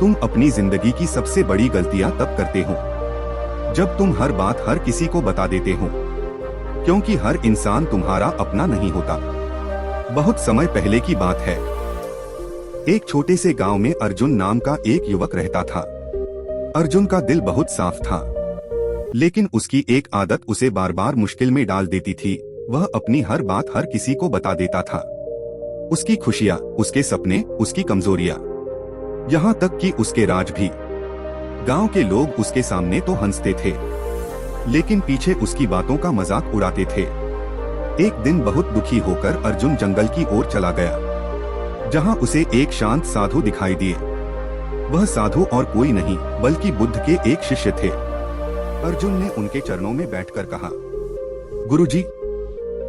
तुम अपनी जिंदगी की सबसे बड़ी गलतियां तब करते हो जब तुम हर बात हर किसी को बता देते हो, क्योंकि हर इंसान तुम्हारा अपना नहीं होता। बहुत समय पहले की बात है। एक छोटे से गांव में अर्जुन नाम का एक युवक रहता था। अर्जुन का दिल बहुत साफ था, लेकिन उसकी एक आदत उसे बार बार मुश्किल में डाल देती थी। वह अपनी हर बात हर किसी को बता देता था। उसकी खुशियाँ, उसके सपने, उसकी कमजोरियाँ, यहाँ तक कि उसके राज भी। गांव के लोग उसके सामने तो हंसते थे, लेकिन पीछे उसकी बातों का मजाक उड़ाते थे। एक दिन बहुत दुखी होकर अर्जुन जंगल की ओर चला गया, जहां उसे एक शांत साधु दिखाई दिए। वह साधु और कोई नहीं बल्कि बुद्ध के एक शिष्य थे। अर्जुन ने उनके चरणों में बैठकर कहा, गुरुजी,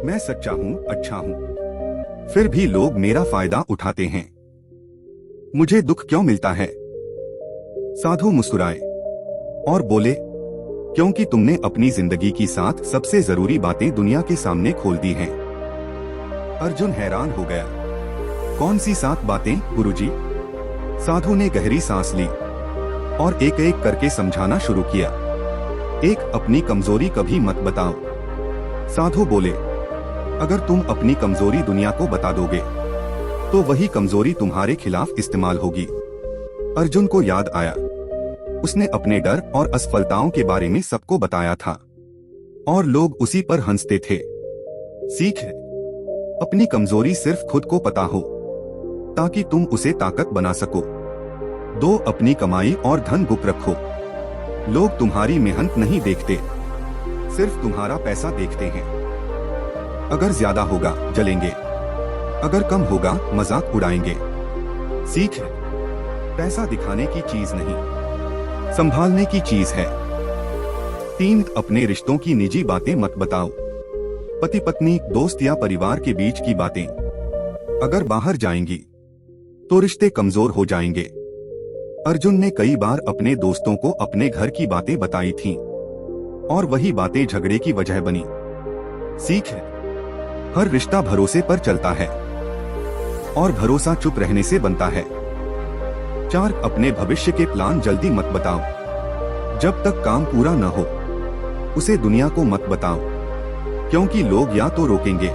मैं सच्चा हूँ, अच्छा हूँ, फिर भी लोग मेरा फायदा उठाते हैं। मुझे दुख क्यों मिलता है? साधु मुस्कुराए और बोले, क्योंकि तुमने अपनी जिंदगी की 7 सबसे जरूरी बातें दुनिया के सामने खोल दी हैं। अर्जुन हैरान हो गया। कौन सी 7 बातें गुरुजी? साधु ने गहरी सांस ली और एक एक करके समझाना शुरू किया। 1, अपनी कमजोरी कभी मत बताओ। साधु बोले, अगर तुम अपनी कमजोरी दुनिया को बता दोगे तो वही कमजोरी तुम्हारे खिलाफ इस्तेमाल होगी। अर्जुन को याद आया, उसने अपने डर और असफलताओं के बारे में सबको बताया था और लोग उसी पर हंसते थे। सीख है, अपनी कमजोरी सिर्फ खुद को पता हो ताकि तुम उसे ताकत बना सको। 2, अपनी कमाई और धन गुप्त रखो। लोग तुम्हारी मेहनत नहीं देखते, सिर्फ तुम्हारा पैसा देखते हैं। अगर ज्यादा होगा जलेंगे, अगर कम होगा मजाक उड़ाएंगे। सीख है, पैसा दिखाने की चीज नहीं, संभालने की चीज है। 3, अपने रिश्तों की निजी बातें मत बताओ। पति पत्नी, दोस्त या परिवार के बीच की बातें अगर बाहर जाएंगी तो रिश्ते कमजोर हो जाएंगे। अर्जुन ने कई बार अपने दोस्तों को अपने घर की बातें बताई थीं और वही बातें झगड़े की वजह बनी। सीख है, हर रिश्ता भरोसे पर चलता है और भरोसा चुप रहने से बनता है। 4, अपने भविष्य के प्लान जल्दी मत बताओ। जब तक काम पूरा न हो उसे दुनिया को मत बताओ, क्योंकि लोग या तो रोकेंगे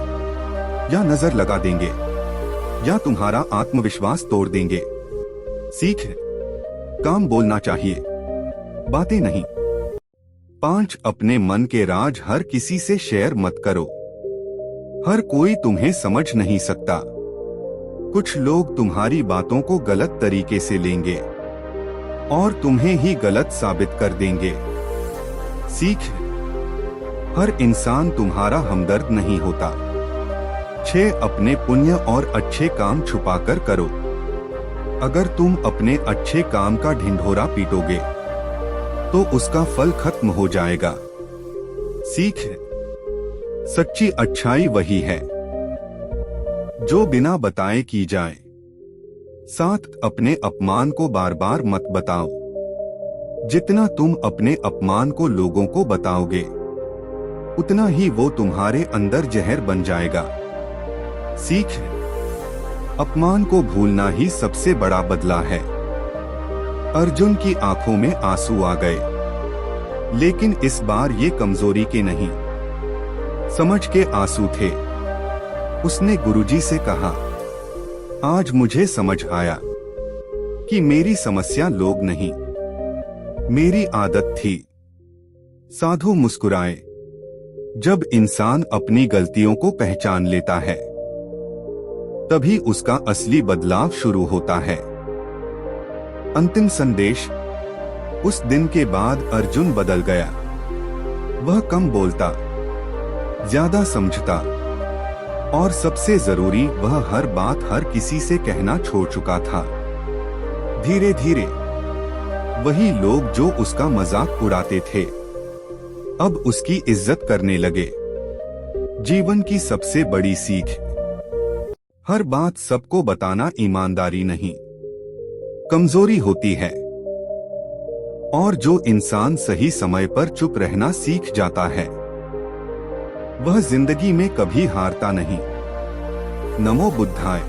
या नजर लगा देंगे या तुम्हारा आत्मविश्वास तोड़ देंगे। सीख है, काम बोलना चाहिए, बातें नहीं। 5, अपने मन के राज हर किसी से शेयर मत करो। हर कोई तुम्हें समझ नहीं सकता। कुछ लोग तुम्हारी बातों को गलत तरीके से लेंगे और तुम्हें ही गलत साबित कर देंगे। सीख है, हर इंसान तुम्हारा हमदर्द नहीं होता। 6, अपने पुण्य और अच्छे काम छुपाकर करो। अगर तुम अपने अच्छे काम का ढिंढोरा पीटोगे तो उसका फल खत्म हो जाएगा। सीख है, सच्ची अच्छाई वही है जो बिना बताए की जाए। 7, अपने अपमान को बार बार मत बताओ। जितना तुम अपने अपमान को लोगों को बताओगे उतना ही वो तुम्हारे अंदर जहर बन जाएगा। सीख है, अपमान को भूलना ही सबसे बड़ा बदला है। अर्जुन की आंखों में आंसू आ गए, लेकिन इस बार ये कमजोरी के नहीं, समझ के आंसू थे। उसने गुरुजी से कहा, आज मुझे समझ आया कि मेरी समस्या लोग नहीं, मेरी आदत थी। साधु मुस्कुराए। जब इंसान अपनी गलतियों को पहचान लेता है तभी उसका असली बदलाव शुरू होता है। अंतिम संदेश। उस दिन के बाद अर्जुन बदल गया। वह कम बोलता, ज्यादा समझता और सबसे जरूरी वह हर बात हर किसी से कहना छोड़ चुका था। धीरे धीरे वही लोग जो उसका मजाक उड़ाते थे अब उसकी इज्जत करने लगे। जीवन की सबसे बड़ी सीख, हर बात सबको बताना ईमानदारी नहीं, कमजोरी होती है। और जो इंसान सही समय पर चुप रहना सीख जाता है वह जिंदगी में कभी हारता नहीं। नमो बुद्धाय।